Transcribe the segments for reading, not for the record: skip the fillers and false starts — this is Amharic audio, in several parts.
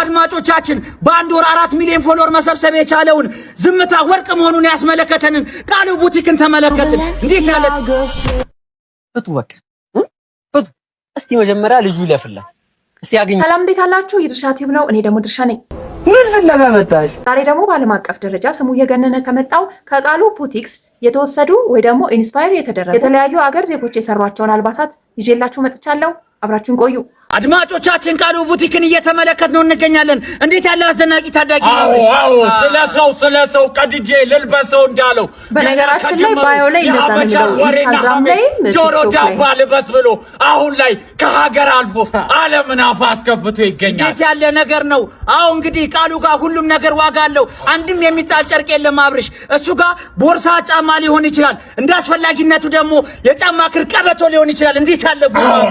አድማጮቻችን በአንድ ወር 4 ሚሊዮን ፎሎወር መሰብሰብ የቻለውን ዝምታ ወርቅ መሆኑን ያስመለከተንን ቃሉ ቡቲክን ተመለከትን። እንዴት ያለ ፍቱ በቃ ፍቱ። እስቲ መጀመሪያ ልጁ ይለፍላት እስቲ ያገኝ። ሰላም እንዴት አላችሁ? የድርሻ ቲዩብ ነው። እኔ ደግሞ ድርሻ ነኝ። ምን ፍለጋ መጣሽ? ዛሬ ደግሞ በዓለም አቀፍ ደረጃ ስሙ የገነነ ከመጣው ከቃሉ ቡቲክስ የተወሰዱ ወይ ደግሞ ኢንስፓየር የተደረጉ የተለያዩ አገር ዜጎች የሰሯቸውን አልባሳት ይዤላችሁ መጥቻለሁ። አብራችሁን ቆዩ። አድማጮቻችን ቃሉ ቡቲክን እየተመለከት ነው እንገኛለን። እንዴት ያለ አስደናቂ ታዳጊ ነው! አዎ ስለሰው ቀድጄ ልልበሰው እንዳለው በነገራችን ላይ ባዮ ላይ እንደዛ ነው። ኢንስታግራም ላይ ጆሮ ዳባ ልበስ ብሎ አሁን ላይ ከሀገር አልፎ ዓለምን አፍ አስከፍቶ ይገኛል። እንዴት ያለ ነገር ነው! አዎ እንግዲህ ቃሉ ጋር ሁሉም ነገር ዋጋ አለው። አንድም የሚጣል ጨርቅ የለም። አብርሽ እሱ ጋር ቦርሳ፣ ጫማ ሊሆን ይችላል። እንደ አስፈላጊነቱ ደግሞ የጫማ ክር ቀበቶ ሊሆን ይችላል። እንዴት ያለ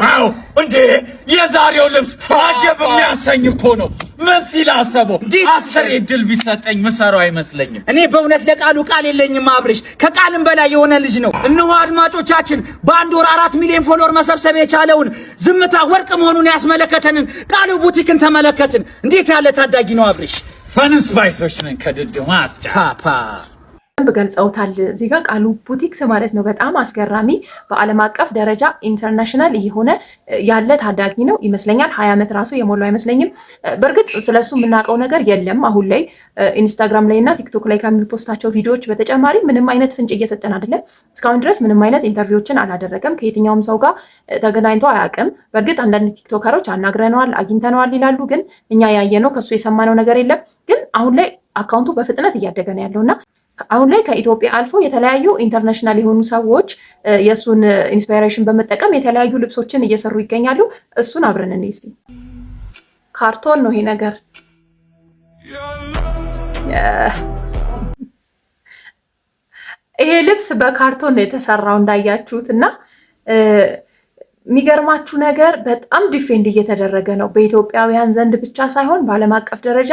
አዎ እንዴ የዛሬው ልብስ አጀብ የሚያሰኝ እኮ ነው። ምን ሲል አሰበው? 10 ድል ቢሰጠኝ ምሰራው አይመስለኝም። እኔ በእውነት ለቃሉ ቃል የለኝም። አብርሽ ከቃልም በላይ የሆነ ልጅ ነው። እነሆ አድማጮቻችን በአንድ ወር 4 ሚሊዮን ፎሎወር መሰብሰብ የቻለውን ዝምታ ወርቅ መሆኑን ያስመለከተንን ቃሉ ቡቲክን ተመለከትን። እንዴት ያለ ታዳጊ ነው አብርሽ! ፈንስ ባይሶች ነን ከድድ ማስጫ ገልጸውታል። እዚህ ጋር ቃሉ ቡቲክስ ማለት ነው። በጣም አስገራሚ በዓለም አቀፍ ደረጃ ኢንተርናሽናል እየሆነ ያለ ታዳጊ ነው ይመስለኛል። 20 ዓመት ራሱ የሞላው አይመስለኝም። በእርግጥ ስለሱ የምናውቀው ነገር የለም። አሁን ላይ ኢንስታግራም ላይ እና ቲክቶክ ላይ ከሚፖስታቸው ቪዲዮዎች በተጨማሪ ምንም አይነት ፍንጭ እየሰጠን አይደለም። እስካሁን ድረስ ምንም አይነት ኢንተርቪዎችን አላደረገም። ከየትኛውም ሰው ጋር ተገናኝቶ አያውቅም። በእርግጥ አንዳንድ ቲክቶከሮች አናግረነዋል፣ አግኝተነዋል ይላሉ። ግን እኛ ያየነው ከሱ የሰማነው ነገር የለም። ግን አሁን ላይ አካውንቱ በፍጥነት እያደገ ነው ያለውና አሁን ላይ ከኢትዮጵያ አልፎ የተለያዩ ኢንተርናሽናል የሆኑ ሰዎች የእሱን ኢንስፓይሬሽን በመጠቀም የተለያዩ ልብሶችን እየሰሩ ይገኛሉ። እሱን አብረን እንይ እስቲ። ካርቶን ነው ይሄ ነገር። ይሄ ልብስ በካርቶን ነው የተሰራው እንዳያችሁት እና የሚገርማችሁ ነገር በጣም ዲፌንድ እየተደረገ ነው በኢትዮጵያውያን ዘንድ ብቻ ሳይሆን በዓለም አቀፍ ደረጃ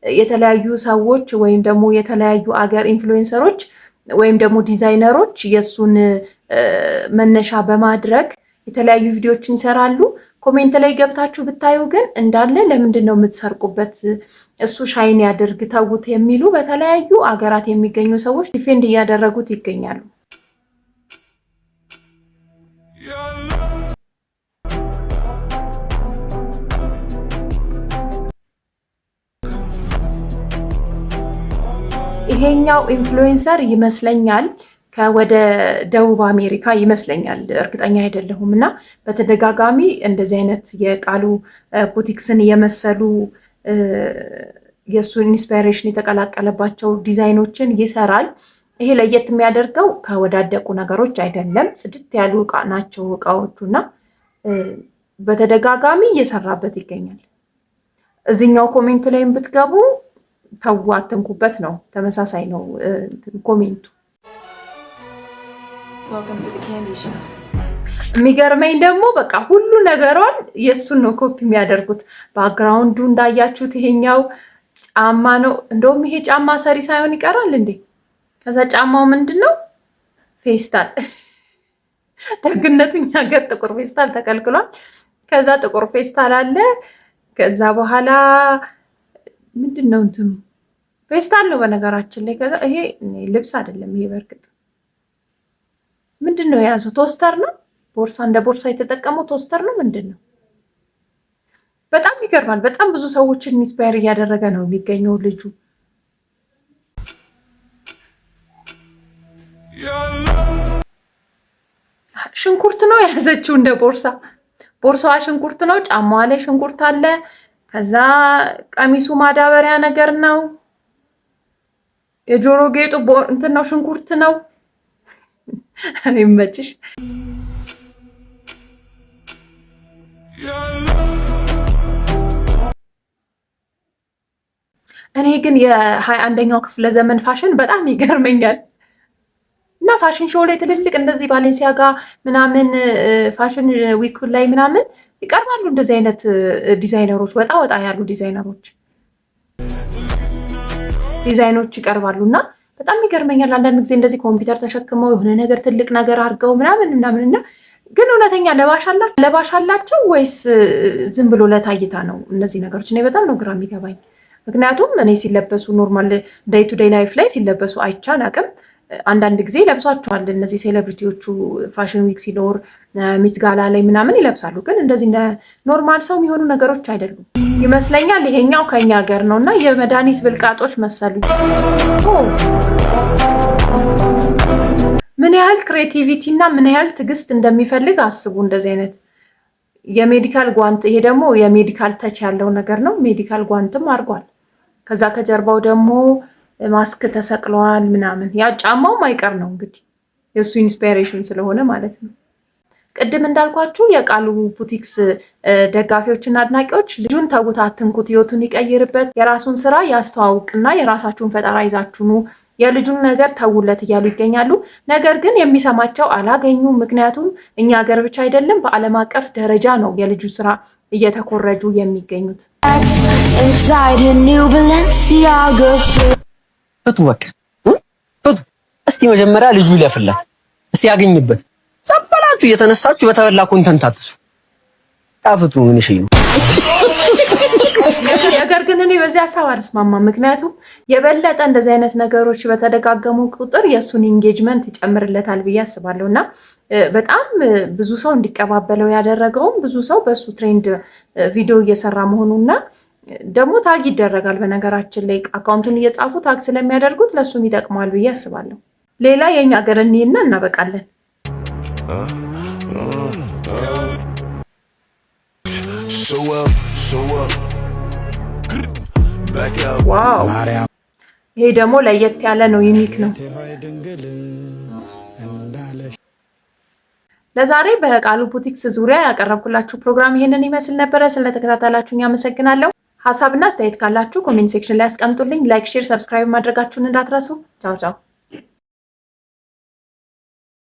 የተለያዩ ሰዎች ወይም ደግሞ የተለያዩ አገር ኢንፍሉዌንሰሮች ወይም ደግሞ ዲዛይነሮች የሱን መነሻ በማድረግ የተለያዩ ቪዲዮዎችን ይሰራሉ። ኮሜንት ላይ ገብታችሁ ብታዩ ግን እንዳለ ለምንድን ነው የምትሰርቁበት? እሱ ሻይን ያድርግ ተውት የሚሉ በተለያዩ አገራት የሚገኙ ሰዎች ዲፌንድ እያደረጉት ይገኛሉ። ይሄኛው ኢንፍሉዌንሰር ይመስለኛል ከወደ ደቡብ አሜሪካ ይመስለኛል፣ እርግጠኛ አይደለሁም። እና በተደጋጋሚ እንደዚህ አይነት የቃሉ ቡቲክስን የመሰሉ የእሱ ኢንስፓይሬሽን የተቀላቀለባቸው ዲዛይኖችን ይሰራል። ይሄ ለየት የሚያደርገው ከወዳደቁ ነገሮች አይደለም፣ ጽድት ያሉ እቃ ናቸው እቃዎቹ እና በተደጋጋሚ እየሰራበት ይገኛል። እዚህኛው ኮሜንት ላይም ብትገቡ ተው አትንኩበት ነው፣ ተመሳሳይ ነው ኮሜንቱ። የሚገርመኝ ደግሞ በቃ ሁሉ ነገሯን የእሱን ነው ኮፒ የሚያደርጉት። ባክግራውንዱ እንዳያችሁት ይሄኛው ጫማ ነው። እንደውም ይሄ ጫማ ሰሪ ሳይሆን ይቀራል እንዴ! ከዛ ጫማው ምንድን ነው? ፌስታል። ደግነቱ እኛ ሀገር ጥቁር ፌስታል ተከልክሏል። ከዛ ጥቁር ፌስታል አለ። ከዛ በኋላ ምንድን ነው እንትኑ ፌስታል ነው በነገራችን ላይ። ከዛ ይሄ ልብስ አይደለም። ይሄ በእርግጥ ምንድን ነው የያዘው? ቶስተር ነው። ቦርሳ እንደ ቦርሳ የተጠቀመው ቶስተር ነው። ምንድን ነው? በጣም ይገርማል። በጣም ብዙ ሰዎችን ኢንስፓየር እያደረገ ነው የሚገኘው ልጁ። ሽንኩርት ነው የያዘችው እንደ ቦርሳ። ቦርሳዋ ሽንኩርት ነው። ጫማዋ ላይ ሽንኩርት አለ። ከዛ ቀሚሱ ማዳበሪያ ነገር ነው። የጆሮ ጌጡ እንትን ነው፣ ሽንኩርት ነው። ይመችሽ። እኔ ግን የ21ኛው ክፍለ ዘመን ፋሽን በጣም ይገርመኛል። እና ፋሽን ሾው ላይ ትልልቅ እንደዚህ ባሌንሲያጋ ምናምን ፋሽን ዊክ ላይ ምናምን ይቀርባሉ እንደዚህ አይነት ዲዛይነሮች፣ ወጣ ወጣ ያሉ ዲዛይኖች ይቀርባሉ እና በጣም ይገርመኛል። አንዳንድ ጊዜ እንደዚህ ኮምፒውተር ተሸክመው የሆነ ነገር ትልቅ ነገር አድርገው ምናምን እና ግን እውነተኛ ለባሽ አላቸው ወይስ ዝም ብሎ ለታይታ ነው? እነዚህ ነገሮች እኔ በጣም ነው ግራ የሚገባኝ። ምክንያቱም እኔ ሲለበሱ ኖርማል ዴይ ቱ ዴይ ላይፍ ላይ ሲለበሱ አይቻል አቅም አንዳንድ ጊዜ ይለብሷቸዋል። እነዚህ ሴሌብሪቲዎቹ ፋሽን ዊክ ሲኖር ሚስ ጋላ ላይ ምናምን ይለብሳሉ። ግን እንደዚህ ኖርማል ሰው የሚሆኑ ነገሮች አይደሉም ይመስለኛል። ይሄኛው ከኛ ሀገር ነው እና የመድኃኒት ብልቃጦች መሰሉ። ምን ያህል ክሬቲቪቲ እና ምን ያህል ትዕግስት እንደሚፈልግ አስቡ። እንደዚህ አይነት የሜዲካል ጓንት፣ ይሄ ደግሞ የሜዲካል ተች ያለው ነገር ነው። ሜዲካል ጓንትም አድርጓል። ከዛ ከጀርባው ደግሞ ማስክ ተሰቅለዋል ምናምን። ያ ጫማውም አይቀር ነው እንግዲህ የእሱ ኢንስፓይሬሽን ስለሆነ ማለት ነው። ቅድም እንዳልኳችሁ የቃሉ ቡቲክስ ደጋፊዎችና አድናቂዎች ልጁን ተውት፣ አትንኩት፣ ህይወቱን ይቀይርበት፣ የራሱን ስራ ያስተዋውቅና የራሳችሁን ፈጠራ ይዛችሁኑ የልጁን ነገር ተውለት እያሉ ይገኛሉ። ነገር ግን የሚሰማቸው አላገኙም። ምክንያቱም እኛ ሀገር ብቻ አይደለም በዓለም አቀፍ ደረጃ ነው የልጁ ስራ እየተኮረጁ የሚገኙት። ፍቱ በቃ ፍቱ። እስቲ መጀመሪያ ልጁ ይለፍላት፣ እስቲ ያገኝበት። ሰበላችሁ እየተነሳችሁ በተበላ ኮንተንት አትሱ። ጣፍቱ ምን እሺ ነው። ነገር ግን እኔ በዚህ ሀሳብ አልስማማም። ምክንያቱም የበለጠ እንደዚህ አይነት ነገሮች በተደጋገሙ ቁጥር የእሱን ኢንጌጅመንት ይጨምርለታል ብዬ አስባለሁ እና በጣም ብዙ ሰው እንዲቀባበለው ያደረገውም ብዙ ሰው በእሱ ትሬንድ ቪዲዮ እየሰራ መሆኑና ደግሞ ታግ ይደረጋል። በነገራችን ላይ አካውንቱን እየጻፉ ታግ ስለሚያደርጉት ለእሱም ይጠቅመዋል ብዬ አስባለሁ። ሌላ የኛ ሀገር እንሂድና እናበቃለን። ዋው! ይሄ ደግሞ ለየት ያለ ነው፣ ዩኒክ ነው። ለዛሬ በቃሉ ቡቲክስ ዙሪያ ያቀረብኩላችሁ ፕሮግራም ይሄንን ይመስል ነበረ። ስለተከታተላችሁኝ አመሰግናለሁ። ሀሳብና አስተያየት ካላችሁ ኮሜንት ሴክሽን ላይ አስቀምጡልኝ። ላይክ፣ ሼር፣ ሰብስክራይብ ማድረጋችሁን እንዳትረሱ። ቻው ቻው።